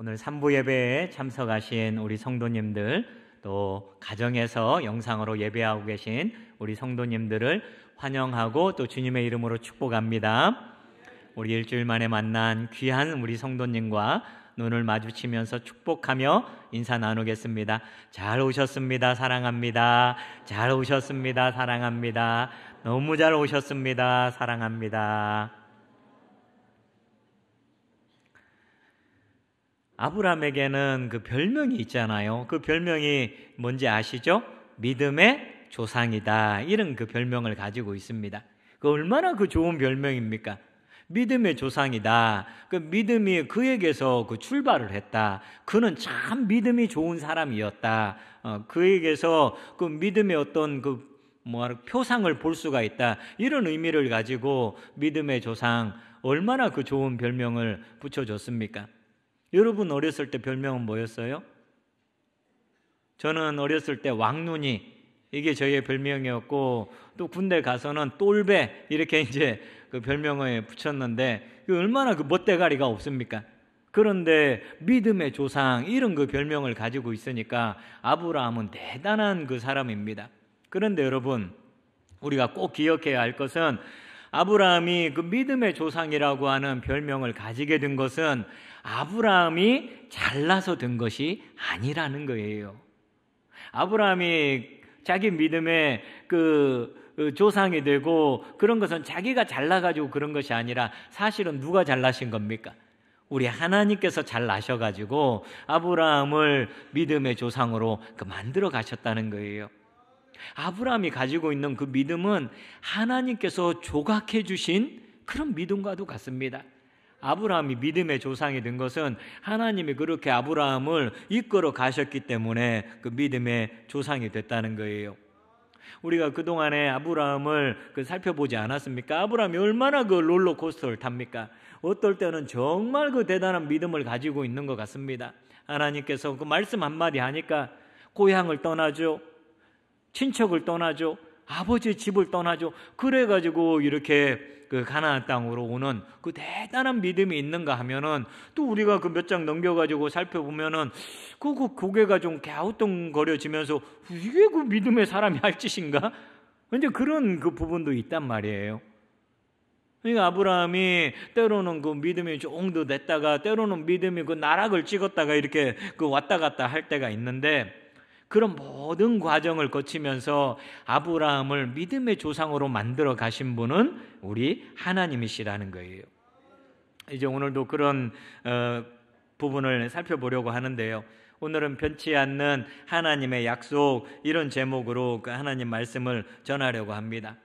오늘 3부 예배에 참석하신 우리 성도님들, 또 가정에서 영상으로 예배하고 계신 우리 성도님들을 환영하고 또 주님의 이름으로 축복합니다. 우리 일주일 만에 만난 귀한 우리 성도님과 눈을 마주치면서 축복하며 인사 나누겠습니다. 잘 오셨습니다. 사랑합니다. 잘 오셨습니다. 사랑합니다. 너무 잘 오셨습니다. 사랑합니다. 아브라함에게는 그 별명이 있잖아요. 그 별명이 뭔지 아시죠? 믿음의 조상이다, 이런 그 별명을 가지고 있습니다. 그 얼마나 그 좋은 별명입니까? 믿음의 조상이다. 그 믿음이 그에게서 그 출발을 했다. 그는 참 믿음이 좋은 사람이었다. 그에게서 그 믿음의 어떤 표상을 볼 수가 있다. 이런 의미를 가지고 믿음의 조상, 얼마나 그 좋은 별명을 붙여줬습니까? 여러분 어렸을 때 별명은 뭐였어요? 저는 어렸을 때 왕눈이, 이게 저희의 별명이었고, 또 군대 가서는 똘배, 이렇게 이제 그 별명을 붙였는데, 얼마나 그 멋대가리가 없습니까? 그런데 믿음의 조상, 이런 그 별명을 가지고 있으니까 아브라함은 대단한 그 사람입니다. 그런데 여러분, 우리가 꼭 기억해야 할 것은, 아브라함이 그 믿음의 조상이라고 하는 별명을 가지게 된 것은 아브라함이 잘나서 된 것이 아니라는 거예요. 아브라함이 자기 믿음의 그 조상이 되고 그런 것은 자기가 잘나가지고 그런 것이 아니라, 사실은 누가 잘나신 겁니까? 우리 하나님께서 잘나셔가지고 아브라함을 믿음의 조상으로 만들어 가셨다는 거예요. 아브라함이 가지고 있는 그 믿음은 하나님께서 조각해 주신 그런 믿음과도 같습니다. 아브라함이 믿음의 조상이 된 것은 하나님이 그렇게 아브라함을 이끌어 가셨기 때문에 그 믿음의 조상이 됐다는 거예요. 우리가 그동안에 아브라함을 살펴보지 않았습니까? 아브라함이 얼마나 그 롤러코스터를 탑니까? 어떨 때는 정말 그 대단한 믿음을 가지고 있는 것 같습니다. 하나님께서 그 말씀 한마디 하니까 고향을 떠나죠, 친척을 떠나죠, 아버지 집을 떠나죠. 그래가지고 이렇게 그 가나안 땅으로 오는 그 대단한 믿음이 있는가 하면은, 또 우리가 그 몇 장 넘겨가지고 살펴보면은 그 고개가 좀 갸우뚱거려지면서 이게 그 믿음의 사람이 할 짓인가? 이제 그런 그 부분도 있단 말이에요. 그러니까 아브라함이 때로는 그 믿음이 조금 더 됐다가, 때로는 믿음이 그 나락을 찍었다가 이렇게 그 왔다 갔다 할 때가 있는데, 그런 모든 과정을 거치면서 아브라함을 믿음의 조상으로 만들어 가신 분은 우리 하나님이시라는 거예요. 이제 오늘도 그런 부분을 살펴보려고 하는데요. 오늘은 변치 않는 하나님의 약속, 이런 제목으로 그 하나님 말씀을 전하려고 합니다.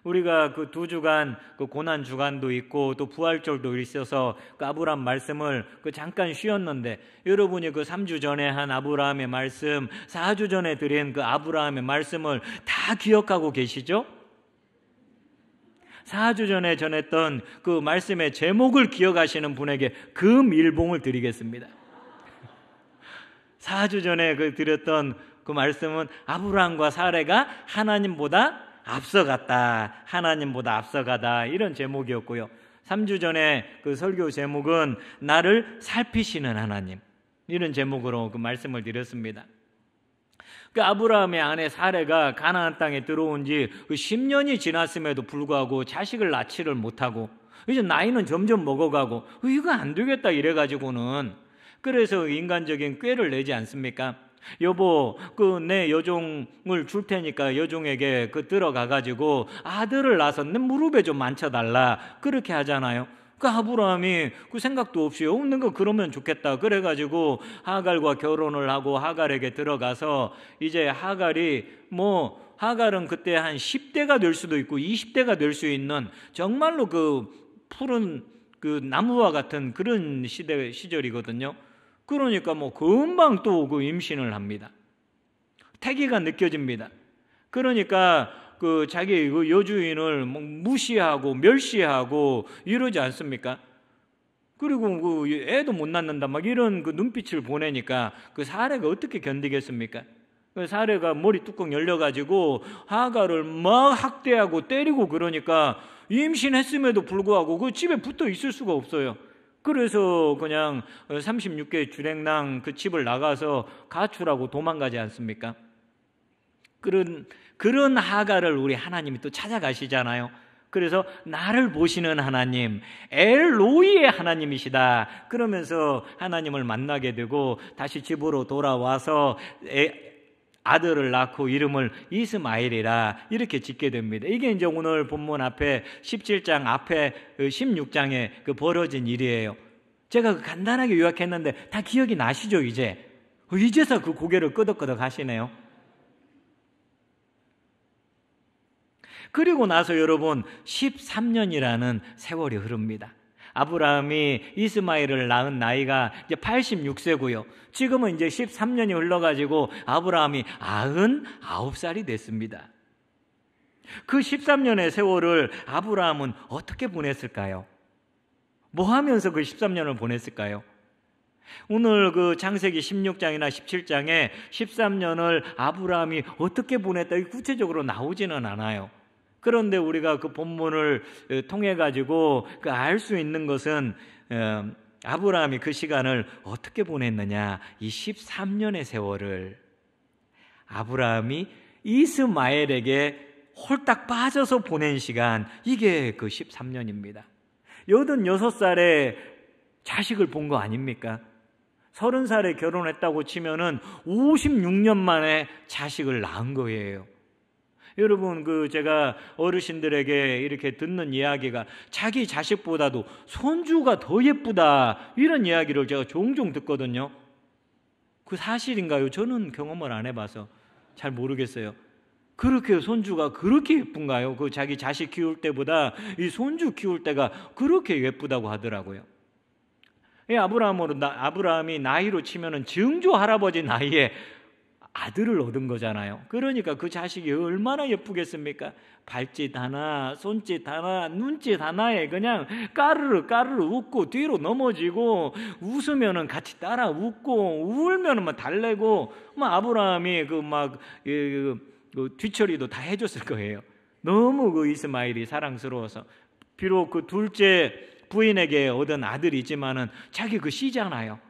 우리가 그 2주간 그 고난 주간도 있고 또 부활절도 있어서 그 아브라함 말씀을 잠깐 쉬었는데, 여러분이 그 3주 전에 한 아브라함의 말씀, 4주 전에 드린 그 아브라함의 말씀을 다 기억하고 계시죠? 4주 전에 전했던 그 말씀의 제목을 기억하시는 분에게 금일봉을 드리겠습니다. 4주 전에 그 드렸던 그 말씀은 아브라함과 사레가 하나님보다 앞서갔다, 하나님보다 앞서가다, 이런 제목이었고요. 3주 전에 그 설교 제목은 나를 살피시는 하나님, 이런 제목으로 그 말씀을 드렸습니다. 그 아브라함의 아내 사레가 가나안 땅에 들어온 지 10년이 지났음에도 불구하고 자식을 낳지를 못하고, 이제 나이는 점점 먹어가고 이거 안 되겠다 이래가지고는, 그래서 인간적인 꾀를 내지 않습니까? 여보, 내 여종을 줄 테니까 여종에게 들어가가지고 아들을 낳아서 내 무릎에 좀 앉혀달라, 그렇게 하잖아요. 그 아브라함이 그 생각도 없이 없는 거 그러면 좋겠다, 그래가지고 하갈과 결혼을 하고 하갈에게 들어가서, 이제 하갈은 그때 한 10대가 될 수도 있고 20대가 될 수 있는 정말로 그 푸른 그 나무와 같은 그런 시절이거든요. 그러니까 금방 또 그 임신을 합니다. 태기가 느껴집니다. 그러니까 그 자기 그 여주인을 무시하고 멸시하고 이러지 않습니까? 그리고 그 애도 못 낳는다 막 이런 그 눈빛을 보내니까 그 사레가 어떻게 견디겠습니까? 그 사레가 머리 뚜껑 열려가지고 하갈을 막 학대하고 때리고, 그러니까 임신했음에도 불구하고 그 집에 붙어 있을 수가 없어요. 그래서 그냥 36개 주랭랑 그 집을 나가서 가출하고 도망가지 않습니까? 그런 하가를 우리 하나님이 또 찾아가시잖아요. 그래서 나를 보시는 하나님, 엘로이의 하나님이시다 그러면서 하나님을 만나게 되고 다시 집으로 돌아와서 아들을 낳고 이름을 이스마엘이라 이렇게 짓게 됩니다. 이게 이제 오늘 본문 앞에 17장 앞에 16장에 그 벌어진 일이에요. 제가 간단하게 요약했는데 다 기억이 나시죠? 이제서 그 고개를 끄덕끄덕 하시네요. 그리고 나서 여러분 13년이라는 세월이 흐릅니다. 아브라함이 이스마엘을 낳은 나이가 이제 86세고요. 지금은 이제 13년이 흘러가지고 아브라함이 99살이 됐습니다. 그 13년의 세월을 아브라함은 어떻게 보냈을까요? 뭐 하면서 그 13년을 보냈을까요? 오늘 그 창세기 16장이나 17장에 13년을 아브라함이 어떻게 보냈다 구체적으로 나오지는 않아요. 그런데 우리가 그 본문을 통해 가지고 그 알 수 있는 것은 아브라함이 그 시간을 어떻게 보냈느냐, 이 13년의 세월을 아브라함이 이스마엘에게 홀딱 빠져서 보낸 시간, 이게 그 13년입니다. 86살에 자식을 본 거 아닙니까? 30살에 결혼했다고 치면은 56년 만에 자식을 낳은 거예요. 여러분, 제가 어르신들에게 이렇게 듣는 이야기가 자기 자식보다도 손주가 더 예쁘다, 이런 이야기를 제가 종종 듣거든요. 그 사실인가요? 저는 경험을 안 해봐서 잘 모르겠어요. 그렇게 손주가 그렇게 예쁜가요? 그 자기 자식 키울 때보다 이 손주 키울 때가 그렇게 예쁘다고 하더라고요. 아브라함이 나이로 치면은 증조 할아버지 나이에 아들을 얻은 거잖아요. 그러니까 그 자식이 얼마나 예쁘겠습니까? 발짓 하나, 손짓 하나, 눈짓 하나에 그냥 까르르 웃고 뒤로 넘어지고, 웃으면은 같이 따라 웃고, 울면은 막 달래고, 아브라함이 그 뒤처리도 다 해줬을 거예요. 너무 그 이스마엘이 사랑스러워서. 비록 그 둘째 부인에게 얻은 아들이지만은 자기 그 씨잖아요.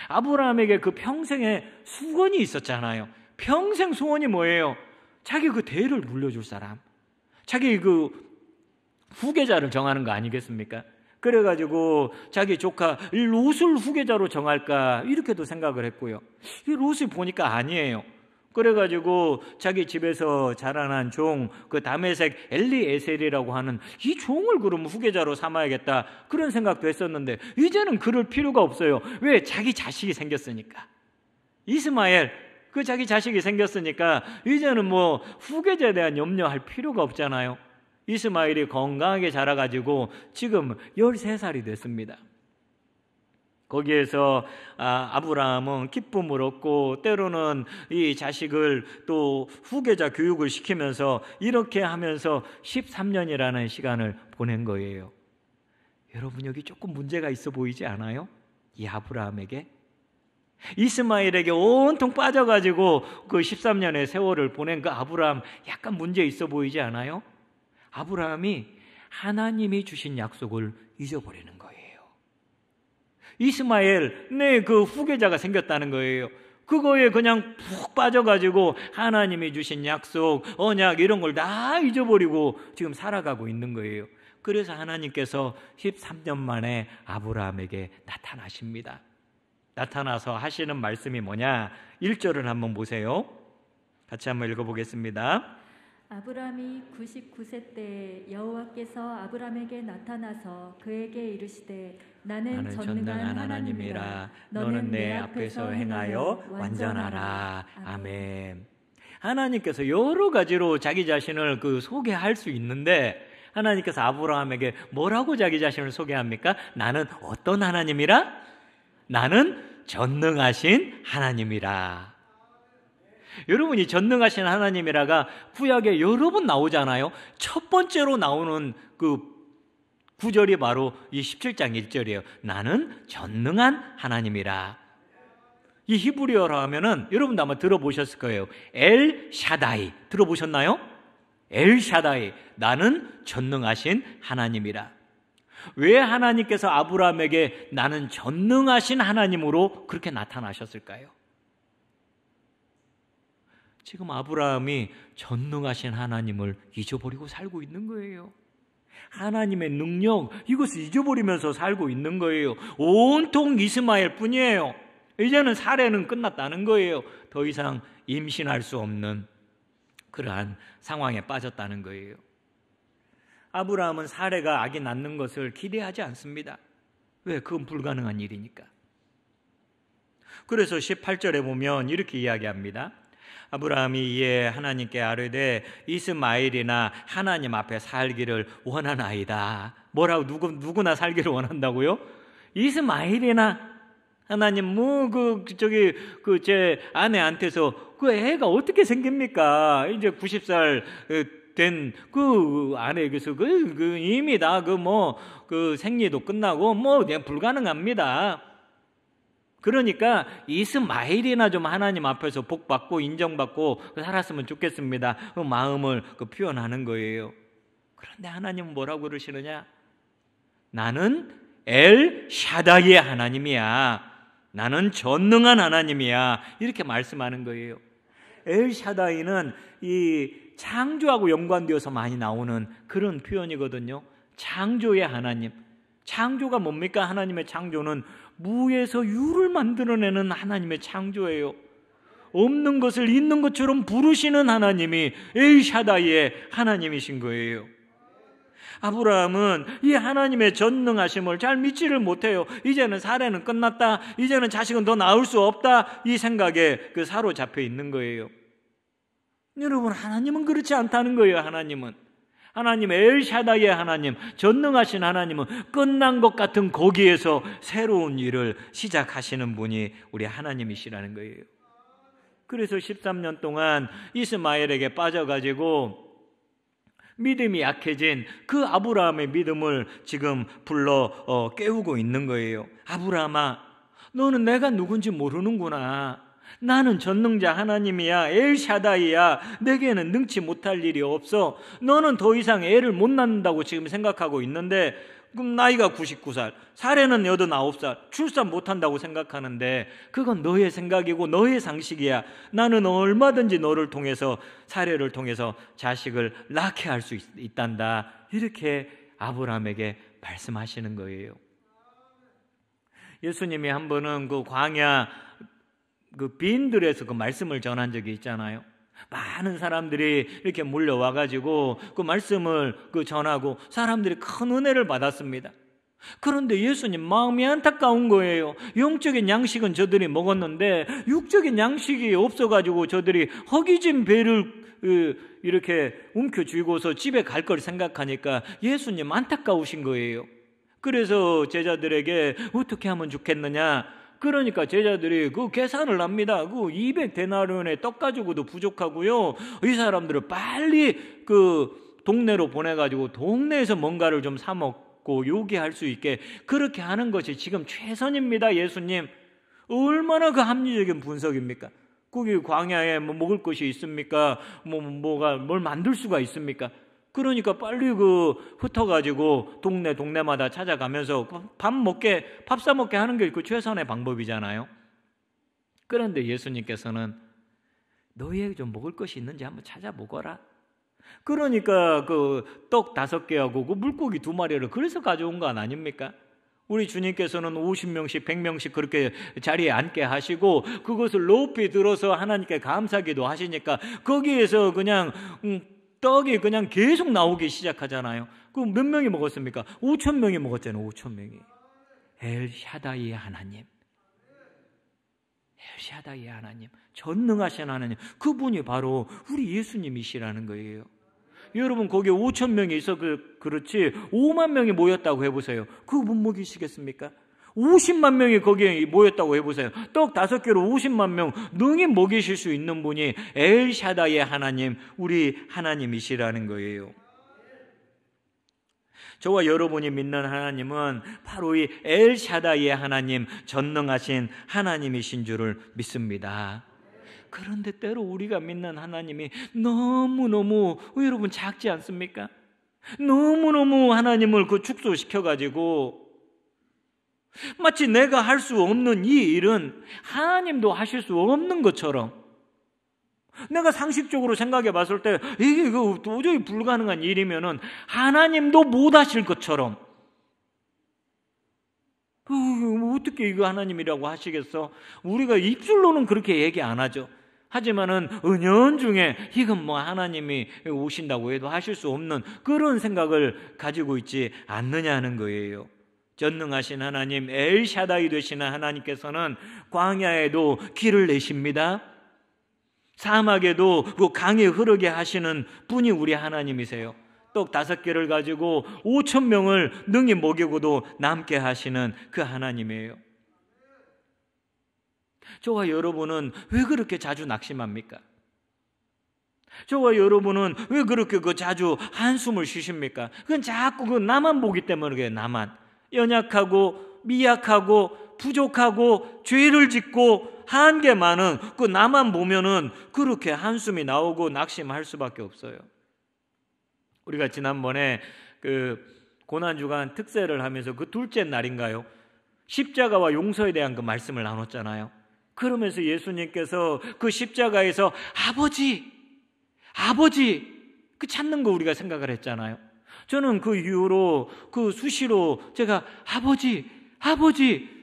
아브라함에게 그 평생의 수건이 있었잖아요. 평생 소원이 뭐예요? 자기 그 대를 물려줄 사람, 자기 그 후계자를 정하는 거 아니겠습니까? 그래가지고 자기 조카 롯을 후계자로 정할까 이렇게도 생각을 했고요. 이 롯을 보니까 아니에요. 그래가지고 자기 집에서 자라난 종, 그 다메섹 엘리에셀이라고 하는 이 종을 그러면 후계자로 삼아야겠다, 그런 생각도 했었는데 이제는 그럴 필요가 없어요. 왜? 자기 자식이 생겼으니까. 이스마엘, 그 자기 자식이 생겼으니까 이제는 뭐 후계자에 대한 염려할 필요가 없잖아요. 이스마엘이 건강하게 자라가지고 지금 13살이 됐습니다. 거기에서 아브라함은 기쁨을 얻고 때로는 이 자식을 또 후계자 교육을 시키면서 이렇게 하면서 13년이라는 시간을 보낸 거예요. 여러분, 여기 조금 문제가 있어 보이지 않아요? 이 아브라함에게 이스마엘에게 온통 빠져가지고 그 13년의 세월을 보낸 그 아브라함, 약간 문제 있어 보이지 않아요? 아브라함이 하나님이 주신 약속을 잊어버리는 거예요. 이스마엘, 그 후계자가 생겼다는 거예요. 그거에 그냥 푹 빠져가지고 하나님이 주신 약속, 언약 이런 걸 다 잊어버리고 지금 살아가고 있는 거예요. 그래서 하나님께서 13년 만에 아브라함에게 나타나십니다. 나타나서 하시는 말씀이 뭐냐? 1절을 한번 보세요. 같이 한번 읽어보겠습니다. 아브라함이 99세 때 여호와께서 아브라함에게 나타나서 그에게 이르시되 나는 전능한 하나님이라 너는 내 앞에서 행하여 완전하라. 아멘. 하나님께서 여러 가지로 자기 자신을 소개할 수 있는데 하나님께서 아브라함에게 뭐라고 자기 자신을 소개합니까? 나는 어떤 하나님이라? 나는 전능하신 하나님이라. 여러분이 전능하신 하나님이라가 구약에 여러 번 나오잖아요. 첫 번째로 나오는 그 구절이 바로 이 17장 1절이에요. 나는 전능한 하나님이라. 이 히브리어로 하면은 여러분도 아마 들어보셨을 거예요. 엘 샤다이 들어보셨나요? 엘 샤다이, 나는 전능하신 하나님이라. 왜 하나님께서 아브라함에게 나는 전능하신 하나님으로 그렇게 나타나셨을까요? 지금 아브라함이 전능하신 하나님을 잊어버리고 살고 있는 거예요. 하나님의 능력, 이것을 잊어버리면서 살고 있는 거예요. 온통 이스마엘 뿐이에요. 이제는 사례는 끝났다는 거예요. 더 이상 임신할 수 없는 그러한 상황에 빠졌다는 거예요. 아브라함은 사례가 아기 낳는 것을 기대하지 않습니다. 왜? 그건 불가능한 일이니까. 그래서 18절에 보면 이렇게 이야기합니다. 아브라함이 이에 하나님께 아뢰되 이스마엘이나 하나님 앞에 살기를 원하나이다. 뭐라고? 누구나 살기를 원한다고요? 이스마엘이나 하나님 제 아내한테서 그 애가 어떻게 생깁니까? 이제 90살 된 그 아내에게서 이미 다 생리도 끝나고 그냥 불가능합니다. 그러니까 이스마엘이나 좀 하나님 앞에서 복받고 인정받고 살았으면 좋겠습니다. 그 마음을 표현하는 거예요. 그런데 하나님은 뭐라고 그러시느냐? 나는 엘 샤다이의 하나님이야. 나는 전능한 하나님이야. 이렇게 말씀하는 거예요. 엘 샤다이는 이 창조하고 연관되어서 많이 나오는 그런 표현이거든요. 창조의 하나님. 창조가 뭡니까? 하나님의 창조는 무에서 유를 만들어내는 하나님의 창조예요. 없는 것을 있는 것처럼 부르시는 하나님이 엘샤다이의 하나님이신 거예요. 아브라함은 이 하나님의 전능하심을 잘 믿지를 못해요. 이제는 사례는 끝났다. 이제는 자식은 더 낳을 수 없다. 이 생각에 사로잡혀 있는 거예요. 여러분, 하나님은 그렇지 않다는 거예요. 하나님 엘샤다이의 하나님, 전능하신 하나님은 끝난 것 같은 거기에서 새로운 일을 시작하시는 분이 우리 하나님이시라는 거예요. 그래서 13년 동안 이스마엘에게 빠져가지고 믿음이 약해진 그 아브라함의 믿음을 지금 불러 깨우고 있는 거예요. 아브라함아, 너는 내가 누군지 모르는구나. 나는 전능자 하나님이야. 엘샤다이야. 내게는 능치 못할 일이 없어. 너는 더 이상 애를 못 낳는다고 지금 생각하고 있는데, 그럼 나이가 99살, 사례는 89살, 출산 못한다고 생각하는데 그건 너의 생각이고 너의 상식이야. 나는 얼마든지 너를 통해서, 사례를 통해서 자식을 낳게 할 수 있단다. 이렇게 아브라함에게 말씀하시는 거예요. 예수님이 한 번은 그 광야 빈들에서 그 말씀을 전한 적이 있잖아요. 많은 사람들이 이렇게 몰려와가지고 그 말씀을 전하고 사람들이 큰 은혜를 받았습니다. 그런데 예수님 마음이 안타까운 거예요. 영적인 양식은 저들이 먹었는데 육적인 양식이 없어가지고 저들이 허기진 배를 이렇게 움켜쥐고서 집에 갈 걸 생각하니까 예수님 안타까우신 거예요. 그래서 제자들에게 어떻게 하면 좋겠느냐? 그러니까 제자들이 그 계산을 합니다. 그 200데나리온의 떡 가지고도 부족하고요. 이 사람들을 빨리 그 동네로 보내가지고 동네에서 뭔가를 좀 사 먹고 요기할 수 있게 그렇게 하는 것이 지금 최선입니다. 예수님, 얼마나 그 합리적인 분석입니까? 거기 광야에 뭐 먹을 것이 있습니까? 뭘 만들 수가 있습니까? 그러니까 빨리 흩어가지고 동네마다 찾아가면서 밥 사 먹게 하는 게 그 최선의 방법이잖아요. 그런데 예수님께서는 너희에게 좀 먹을 것이 있는지 한번 찾아보거라. 그러니까 그 떡 5개하고 그 물고기 2마리를 그래서 가져온 건 아닙니까? 우리 주님께서는 50명씩 100명씩 그렇게 자리에 앉게 하시고 그것을 높이 들어서 하나님께 감사기도 하시니까 거기에서 그냥 떡이 그냥 계속 나오기 시작하잖아요. 그럼 몇 명이 먹었습니까? 5,000명이 먹었잖아요. 5,000명이. 엘샤다이의 하나님, 엘샤다이의 하나님, 전능하신 하나님, 그분이 바로 우리 예수님이시라는 거예요. 여러분, 거기에 5,000명이 있어 그렇지 5만 명이 모였다고 해보세요. 그거 못 먹이시겠습니까? 50만 명이 거기에 모였다고 해보세요. 떡 5개로 50만 명 능히 먹이실 수 있는 분이 엘샤다이의 하나님, 우리 하나님이시라는 거예요. 저와 여러분이 믿는 하나님은 바로 이 엘샤다이의 하나님, 전능하신 하나님이신 줄을 믿습니다. 그런데 때로 우리가 믿는 하나님이 너무너무 여러분 작지 않습니까? 너무너무 하나님을 축소시켜가지고 마치 내가 할 수 없는 이 일은 하나님도 하실 수 없는 것처럼, 내가 상식적으로 생각해 봤을 때 이게 도저히 불가능한 일이면은 하나님도 못 하실 것처럼, 어떻게 이거 하나님이라고 하시겠어? 우리가 입술로는 그렇게 얘기 안 하죠. 하지만은 은연중에 이건 하나님이 오신다고 해도 하실 수 없는 그런 생각을 가지고 있지 않느냐 하는 거예요. 전능하신 하나님, 엘샤다이 되시는 하나님께서는 광야에도 길을 내십니다. 사막에도 강이 흐르게 하시는 분이 우리 하나님이세요. 떡 5개를 가지고 5,000명을 능히 먹이고도 남게 하시는 그 하나님이에요. 저와 여러분은 왜 그렇게 자주 낙심합니까? 저와 여러분은 왜 그렇게 자주 한숨을 쉬십니까? 그건 자꾸 나만 보기 때문에 그래요. 나만 연약하고 미약하고 부족하고 죄를 짓고 한계 많은 나만 보면은 그렇게 한숨이 나오고 낙심할 수밖에 없어요. 우리가 지난번에 고난주간 특세를 하면서 둘째 날인가요? 십자가와 용서에 대한 말씀을 나눴잖아요. 그러면서 예수님께서 십자가에서 아버지 찾는 거 우리가 생각을 했잖아요. 저는 그 이후로 수시로 제가 아버지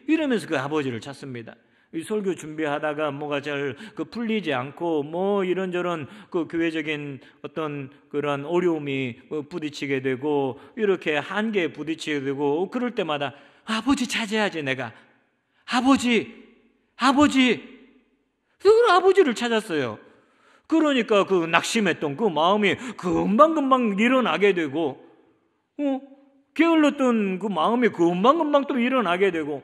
이러면서 아버지를 찾습니다. 이 설교 준비하다가 뭐가 잘 풀리지 않고 이런저런 교회적인 어떤 그런 어려움이 부딪히게 되고 이렇게 한계에 부딪히게 되고 그럴 때마다 아버지 찾아야지 내가 아버지를 찾았어요. 그러니까 낙심했던 마음이 금방금방 일어나게 되고 게을렀던 마음이 금방금방 또 일어나게 되고,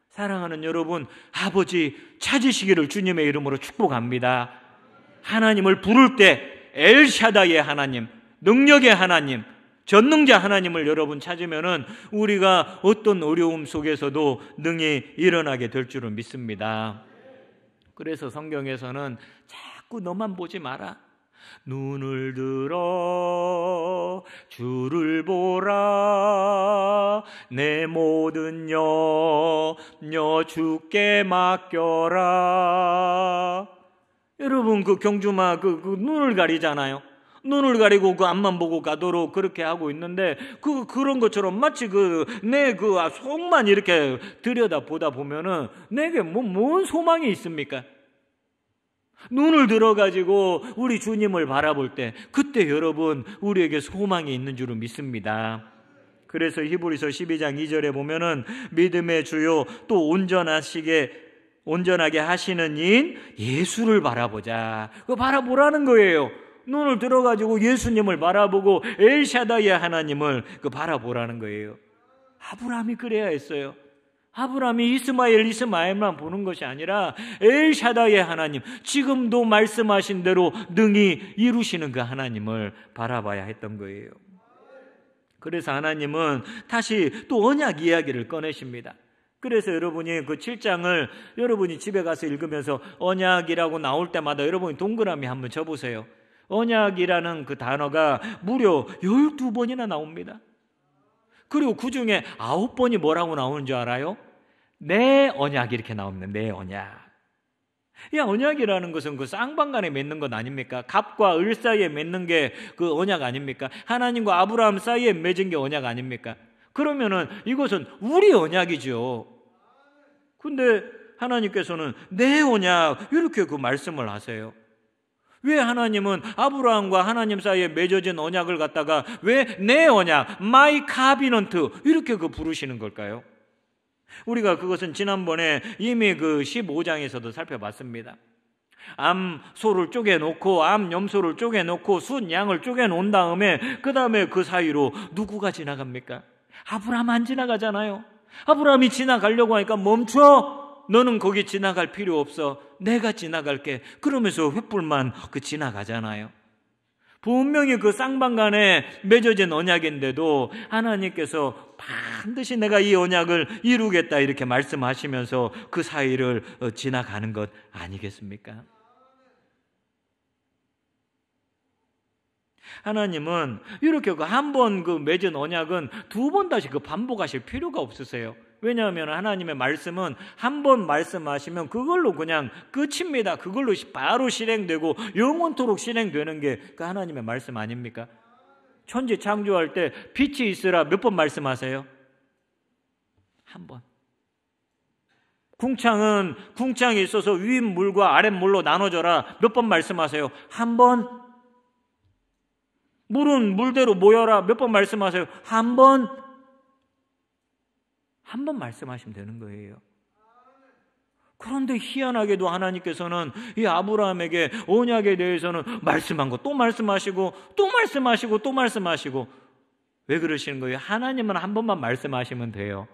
사랑하는 여러분, 아버지 찾으시기를 주님의 이름으로 축복합니다. 하나님을 부를 때 엘샤다이의 하나님, 능력의 하나님, 전능자 하나님을 여러분 찾으면은 우리가 어떤 어려움 속에서도 능히 일어나게 될 줄은 믿습니다. 그래서 성경에서는 자꾸 너만 보지 마라. 눈을 들어 주를 보라. 내 모든 염려 주께 맡겨라. 여러분 경주마 눈을 가리잖아요. 눈을 가리고 앞만 보고 가도록 그렇게 하고 있는데 그런 것처럼 마치 내 속만 이렇게 들여다보다 보면은 내게 뭔 소망이 있습니까? 눈을 들어가지고 우리 주님을 바라볼 때 그때 여러분 우리에게 소망이 있는 줄을 믿습니다. 그래서 히브리서 12장 2절에 보면은 믿음의 주요 또 온전하게 하시는 인 예수를 바라보자. 바라보라는 거예요. 눈을 들어가지고 예수님을 바라보고 엘샤다이의 하나님을 바라보라는 거예요. 아브라함이 그래야 했어요. 아브라함이 이스마엘만 보는 것이 아니라 엘샤다이의 하나님, 지금도 말씀하신 대로 능히 이루시는 그 하나님을 바라봐야 했던 거예요. 그래서 하나님은 다시 또 언약 이야기를 꺼내십니다. 그래서 여러분이 7장을 여러분이 집에 가서 읽으면서 언약이라고 나올 때마다 여러분이 동그라미 한번 쳐보세요. 언약이라는 단어가 무려 12번이나 나옵니다. 그리고 그 중에 9번이 뭐라고 나오는 줄 알아요? 내 언약 이렇게 나옵니다. 내 언약. 이 언약이라는 것은 쌍방간에 맺는 것 아닙니까? 갑과 을 사이에 맺는 게 언약 아닙니까? 하나님과 아브라함 사이에 맺은 게 언약 아닙니까? 그러면은 이것은 우리 언약이죠. 근데 하나님께서는 내 언약 이렇게 말씀을 하세요. 왜 하나님은 아브라함과 하나님 사이에 맺어진 언약을 갖다가 왜 내 언약, my covenant 이렇게 부르시는 걸까요? 우리가 그것은 지난번에 이미 15장에서도 살펴봤습니다. 암소를 쪼개놓고 암염소를 쪼개놓고 순양을 쪼개놓은 다음에 그 다음에 그 사이로 누구가 지나갑니까? 아브라함 안 지나가잖아요. 아브라함이 지나가려고 하니까 멈춰! 너는 거기 지나갈 필요 없어. 내가 지나갈게. 그러면서 횃불만 지나가잖아요. 분명히 쌍방간에 맺어진 언약인데도 하나님께서 반드시 내가 이 언약을 이루겠다 이렇게 말씀하시면서 그 사이를 지나가는 것 아니겠습니까? 하나님은 이렇게 한 번 맺은 언약은 두 번 다시 반복하실 필요가 없으세요. 왜냐하면 하나님의 말씀은 한 번 말씀하시면 그걸로 그냥 끝입니다. 그걸로 바로 실행되고 영원토록 실행되는 게 그 하나님의 말씀 아닙니까? 천지 창조할 때 빛이 있으라 몇 번 말씀하세요? 한 번. 궁창이 있어서 윗 물과 아랫 물로 나눠져라 몇 번 말씀하세요? 한 번. 물은 물대로 모여라 몇 번 말씀하세요? 한 번. 한 번 말씀하시면 되는 거예요. 그런데 희한하게도 하나님께서는 이 아브라함에게 언약에 대해서는 말씀한 거 또 말씀하시고 또 말씀하시고 또 말씀하시고. 왜 그러시는 거예요? 하나님은 한 번만 말씀하시면 돼요.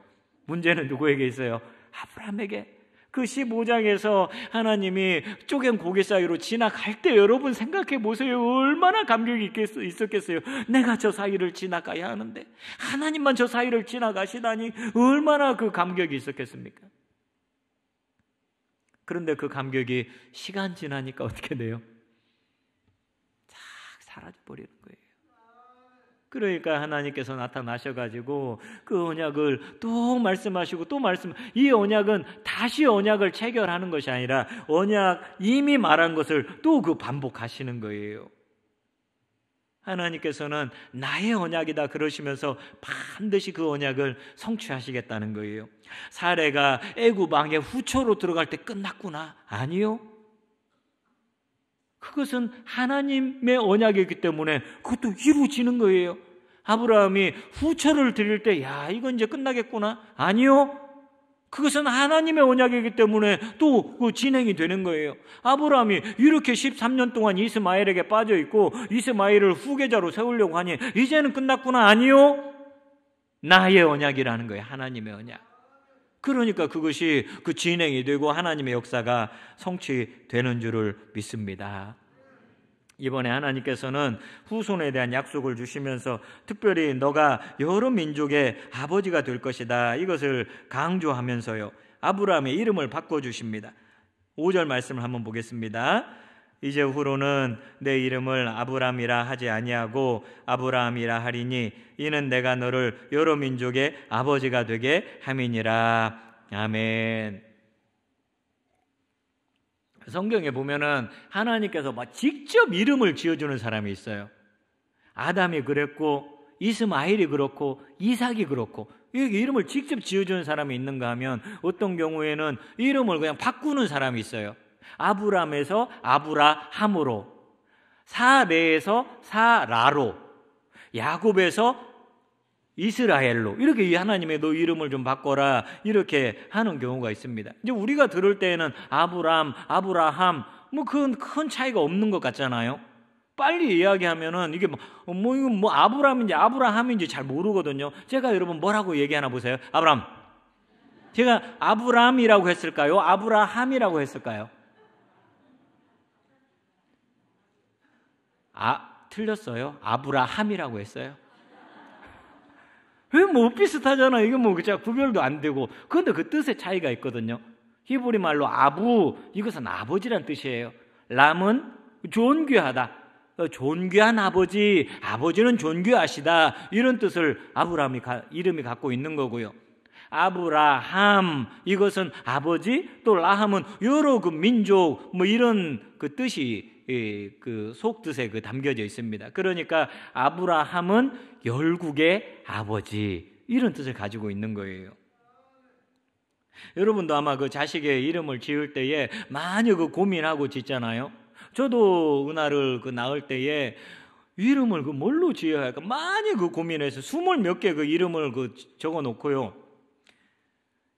문제는 누구에게 있어요? 아브라함에게. 그 15장에서 하나님이 쪼갠 고기 사이로 지나갈 때 여러분 생각해 보세요. 얼마나 감격이 있었겠어요. 내가 저 사이를 지나가야 하는데 하나님만 저 사이를 지나가시다니 얼마나 그 감격이 있었겠습니까? 그런데 그 감격이 시간 지나니까 어떻게 돼요? 싹 사라져버리는 거예요. 그러니까 하나님께서 나타나셔가지고 그 언약을 또 말씀하시고 또 이 언약은 다시 언약을 체결하는 것이 아니라 언약 이미 말한 것을 또 반복하시는 거예요. 하나님께서는 나의 언약이다 그러시면서 반드시 그 언약을 성취하시겠다는 거예요. 사례가 애굽 왕의 후초로 들어갈 때 끝났구나. 아니요. 그것은 하나님의 언약이기 때문에 그것도 이루어지는 거예요. 아브라함이 후처를 드릴 때 이건 이제 끝나겠구나. 아니요. 그것은 하나님의 언약이기 때문에 또 진행이 되는 거예요. 아브라함이 이렇게 13년 동안 이스마엘에게 빠져 있고 이스마엘을 후계자로 세우려고 하니 이제는 끝났구나. 아니요. 나의 언약이라는 거예요. 하나님의 언약. 그러니까 그것이 진행이 되고 하나님의 역사가 성취되는 줄을 믿습니다. 이번에 하나님께서는 후손에 대한 약속을 주시면서 특별히 너가 여러 민족의 아버지가 될 것이다 이것을 강조하면서요 아브라함의 이름을 바꿔주십니다. 5절 말씀을 한번 보겠습니다. 이제후로는 내 이름을 아브람이라 하지 아니하고 아브라함이라 하리니 이는 내가 너를 여러 민족의 아버지가 되게 함이니라. 아멘. 성경에 보면은 하나님께서 직접 이름을 지어주는 사람이 있어요. 아담이 그랬고 이스마엘이 그렇고 이삭이 그렇고 이름을 직접 지어주는 사람이 있는가 하면 어떤 경우에는 이름을 그냥 바꾸는 사람이 있어요. 아브람에서 아브라함으로, 사레에서 사라로, 야곱에서 이스라엘로 이렇게 이 하나님의 너 이름을 좀 바꿔라 이렇게 하는 경우가 있습니다. 이제 우리가 들을 때에는 아브람, 아브라함 그건 큰 차이가 없는 것 같잖아요. 빨리 이야기하면은 이게 아브람인지 아브라함인지 잘 모르거든요. 제가 여러분 뭐라고 얘기하나 보세요. 아브람. 제가 아브람이라고 했을까요? 아브라함이라고 했을까요? 틀렸어요. 아브라함이라고 했어요. 왜 비슷하잖아요. 이게 진짜 구별도 안 되고. 그런데 그 뜻의 차이가 있거든요. 히브리 말로 아부, 이것은 아버지란 뜻이에요. 람은 존귀하다. 존귀한 아버지, 아버지는 존귀하시다. 이런 뜻을 아브라함이 이름이 갖고 있는 거고요. 아브라함, 이것은 아버지, 또 라함은 여러 민족, 이런 뜻이 속뜻에 담겨져 있습니다. 그러니까 아브라함은 열국의 아버지 이런 뜻을 가지고 있는 거예요. 여러분도 아마 자식의 이름을 지을 때에 많이 고민하고 짓잖아요. 저도 은하를 낳을 때에 이름을 뭘로 지어야 할까 많이 고민해서 20몇 개 이름을 적어 놓고요.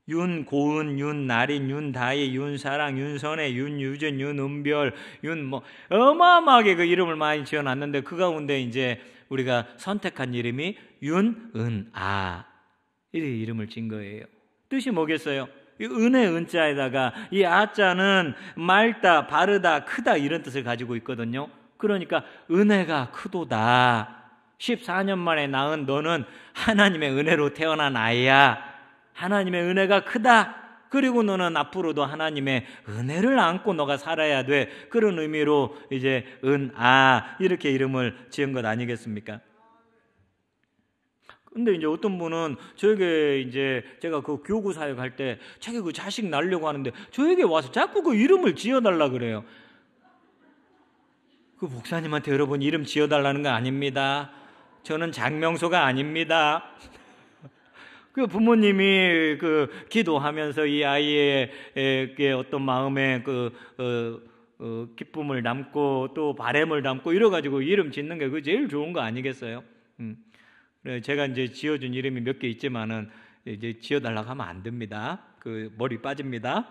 윤고은, 윤나린, 윤다희, 윤사랑, 윤선혜, 윤유전, 윤은별, 어마어마하게 이름을 많이 지어놨는데 그 가운데 이제 우리가 선택한 이름이 윤은아 이렇게 이름을 지은 거예요. 뜻이 뭐겠어요? 이 은의 은자에다가 이 아자는 맑다, 바르다, 크다 이런 뜻을 가지고 있거든요. 그러니까 은혜가 크도다. 14년 만에 낳은 너는 하나님의 은혜로 태어난 아이야. 하나님의 은혜가 크다. 그리고 너는 앞으로도 하나님의 은혜를 안고 너가 살아야 돼. 그런 의미로 이제 은아 이렇게 이름을 지은 것 아니겠습니까? 근데 이제 어떤 분은 저에게 이제 제가 그 교구 사역할 때 자기 그 자식 낳으려고 하는데 저에게 와서 자꾸 그 이름을 지어달라 그래요. 그 목사님한테 여러분 이름 지어달라는 거 아닙니다. 저는 장명소가 아닙니다. 그 부모님이 그 기도하면서 이 아이의 어떤 마음에 기쁨을 담고 또 바램을 담고 이래가지고 이름 짓는 게 그 제일 좋은 거 아니겠어요? 제가 이제 지어준 이름이 몇 개 있지만은 이제 지어달라고 하면 안 됩니다. 그 머리 빠집니다.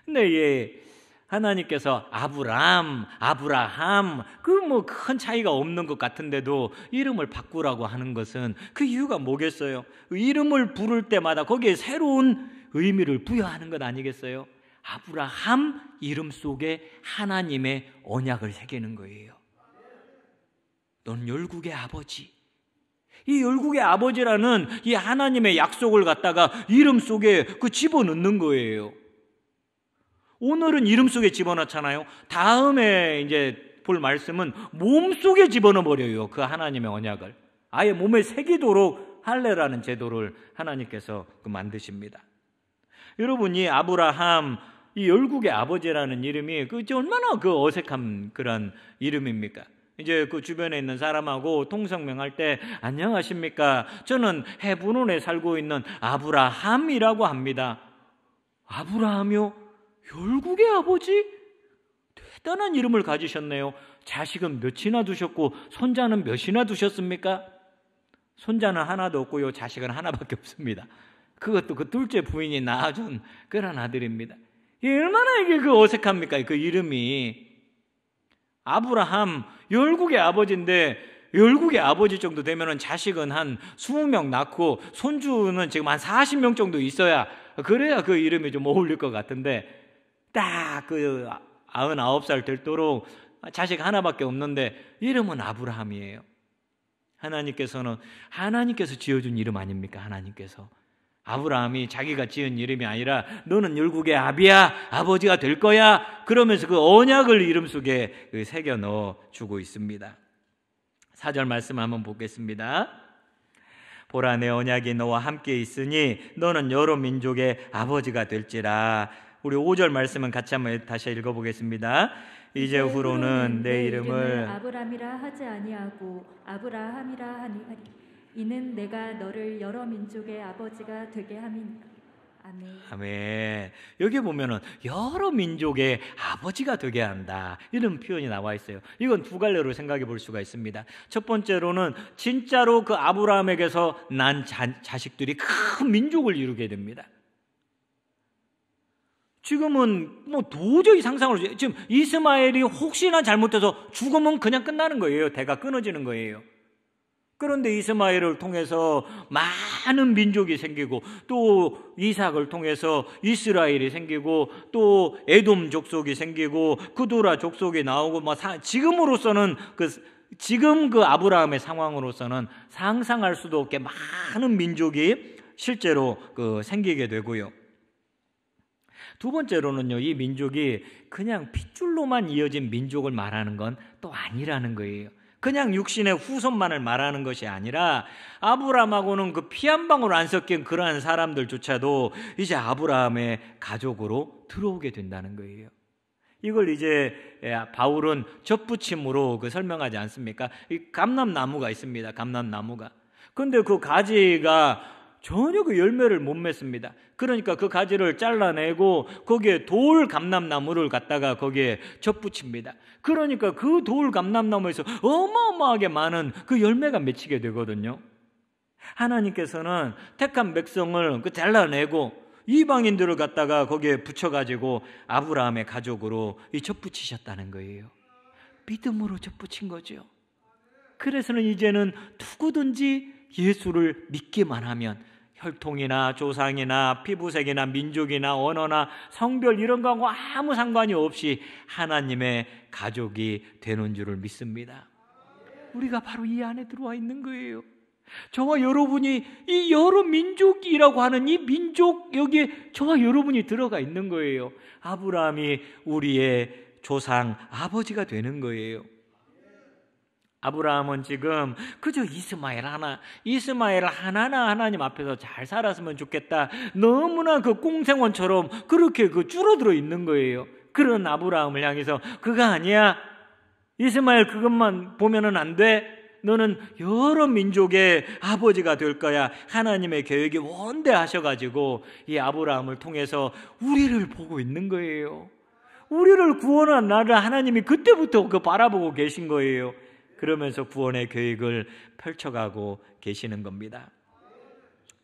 근데 예, 하나님께서 아브라함 그 뭐 큰 차이가 없는 것 같은데도 이름을 바꾸라고 하는 것은 그 이유가 뭐겠어요? 이름을 부를 때마다 거기에 새로운 의미를 부여하는 것 아니겠어요? 아브라함 이름 속에 하나님의 언약을 새기는 거예요. 넌 열국의 아버지. 이 열국의 아버지라는 이 하나님의 약속을 갖다가 이름 속에 그 집어넣는 거예요. 오늘은 이름 속에 집어넣잖아요. 다음에 이제 볼 말씀은 몸 속에 집어넣어 버려요. 그 하나님의 언약을 아예 몸에 새기도록 할례라는 제도를 하나님께서 만드십니다. 여러분, 이 아브라함, 이 열국의 아버지라는 이름이 얼마나 어색한 그런 이름입니까? 이제 그 주변에 있는 사람하고 통성명할 때 안녕하십니까? 저는 헤브론에 살고 있는 아브라함이라고 합니다. 아브라함이요? 열국의 아버지? 대단한 이름을 가지셨네요. 자식은 몇이나 두셨고 손자는 몇이나 두셨습니까? 손자는 하나도 없고요. 자식은 하나밖에 없습니다. 그것도 그 둘째 부인이 낳아준 그런 아들입니다. 얼마나 이게 어색합니까? 그 이름이. 아브라함, 열국의 아버지인데 열국의 아버지 정도 되면은 자식은 한 20명 낳고 손주는 지금 한 40명 정도 있어야 그래야 그 이름이 좀 어울릴 것 같은데 딱 99살 되도록 자식 하나밖에 없는데 이름은 아브라함이에요. 하나님께서 지어준 이름 아닙니까? 하나님께서. 아브라함이 자기가 지은 이름이 아니라 너는 열국의 아비야, 아버지가 될 거야 그러면서 그 언약을 이름 속에 새겨 넣어 주고 있습니다. 4절 말씀 한번 보겠습니다. 보라, 내 언약이 너와 함께 있으니 너는 여러 민족의 아버지가 될지라. 우리 5절 말씀은 같이 한번 다시 읽어보겠습니다. 이제후로는 내 이름을 아브람이라 하지 아니하고 아브라함이라 하니 이는 내가 너를 여러 민족의 아버지가 되게 함이니라. 아멘. 아멘. 여기 보면은 여러 민족의 아버지가 되게 한다 이런 표현이 나와 있어요. 이건 두 갈래로 생각해 볼 수가 있습니다. 첫 번째로는 진짜로 그 아브라함에게서 난 자식들이 큰 민족을 이루게 됩니다. 지금은 뭐 도저히 상상을 지금 이스마엘이 혹시나 잘못해서 죽으면 그냥 끝나는 거예요. 대가 끊어지는 거예요. 그런데 이스마엘을 통해서 많은 민족이 생기고 또 이삭을 통해서 이스라엘이 생기고 또 에돔 족속이 생기고 그도라 족속이 나오고 지금으로서는 지금 그 아브라함의 상황으로서는 상상할 수도 없게 많은 민족이 실제로 생기게 되고요. 두 번째로는요, 이 민족이 그냥 핏줄로만 이어진 민족을 말하는 건 또 아니라는 거예요. 그냥 육신의 후손만을 말하는 것이 아니라 아브라함하고는 그 피 한 방울 안 섞인 그러한 사람들조차도 이제 아브라함의 가족으로 들어오게 된다는 거예요. 이걸 이제 바울은 접붙임으로 설명하지 않습니까? 이 감람나무가 있습니다. 감람나무가. 그런데 그 가지가 전혀 그 열매를 못 맺습니다. 그러니까 그 가지를 잘라내고 거기에 돌 감람나무를 갖다가 거기에 접붙입니다. 그러니까 그 돌 감람나무에서 어마어마하게 많은 그 열매가 맺히게 되거든요. 하나님께서는 택한 백성을 잘라내고 이방인들을 갖다가 거기에 붙여가지고 아브라함의 가족으로 접붙이셨다는 거예요. 믿음으로 접붙인 거죠. 그래서는 이제는 누구든지 예수를 믿기만 하면 혈통이나 조상이나 피부색이나 민족이나 언어나 성별 이런 거하고 아무 상관이 없이 하나님의 가족이 되는 줄을 믿습니다. 우리가 바로 이 안에 들어와 있는 거예요. 저와 여러분이 이 여러 민족이라고 하는 이 민족, 여기에 저와 여러분이 들어가 있는 거예요. 아브라함이 우리의 조상 아버지가 되는 거예요. 아브라함은 지금 그저 이스마엘 하나나 하나님 앞에서 잘 살았으면 좋겠다, 너무나 그 꽁생원처럼 그렇게 줄어들어 있는 거예요. 그런 아브라함을 향해서 그가 아니야, 이스마엘 그것만 보면은 안 돼, 너는 여러 민족의 아버지가 될 거야. 하나님의 계획이 원대하셔가지고 이 아브라함을 통해서 우리를 보고 있는 거예요. 우리를 구원한 나를 하나님이 그때부터 바라보고 계신 거예요. 그러면서 구원의 계획을 펼쳐가고 계시는 겁니다.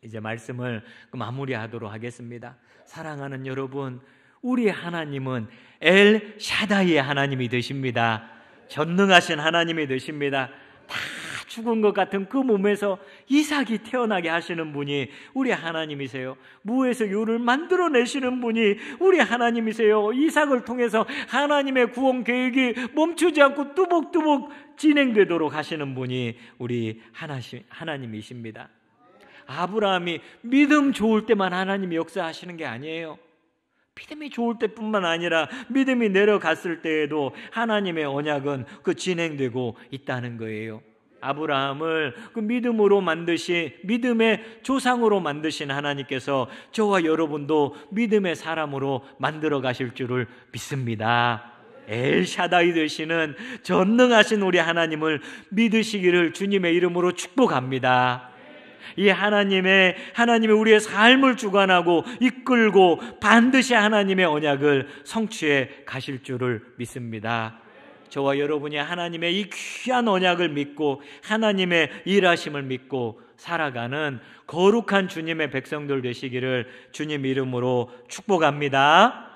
이제 말씀을 마무리하도록 하겠습니다. 사랑하는 여러분, 우리 하나님은 엘 샤다이의 하나님이 되십니다. 전능하신 하나님이 되십니다. 다 죽은 것 같은 그 몸에서 이삭이 태어나게 하시는 분이 우리 하나님이세요. 무에서 요를 만들어내시는 분이 우리 하나님이세요. 이삭을 통해서 하나님의 구원 계획이 멈추지 않고 뚜벅뚜벅 진행되도록 하시는 분이 우리 하나님이십니다. 아브라함이 믿음 좋을 때만 하나님이 역사하시는 게 아니에요. 믿음이 좋을 때뿐만 아니라 믿음이 내려갔을 때에도 하나님의 언약은 진행되고 있다는 거예요. 아브라함을 믿음으로 믿음의 조상으로 만드신 하나님께서 저와 여러분도 믿음의 사람으로 만들어 가실 줄을 믿습니다. 엘샤다이 되시는 전능하신 우리 하나님을 믿으시기를 주님의 이름으로 축복합니다. 이 하나님의 우리의 삶을 주관하고 이끌고 반드시 하나님의 언약을 성취해 가실 줄을 믿습니다. 저와 여러분이 하나님의 이 귀한 언약을 믿고 하나님의 일하심을 믿고 살아가는 거룩한 주님의 백성들 되시기를 주님 이름으로 축복합니다.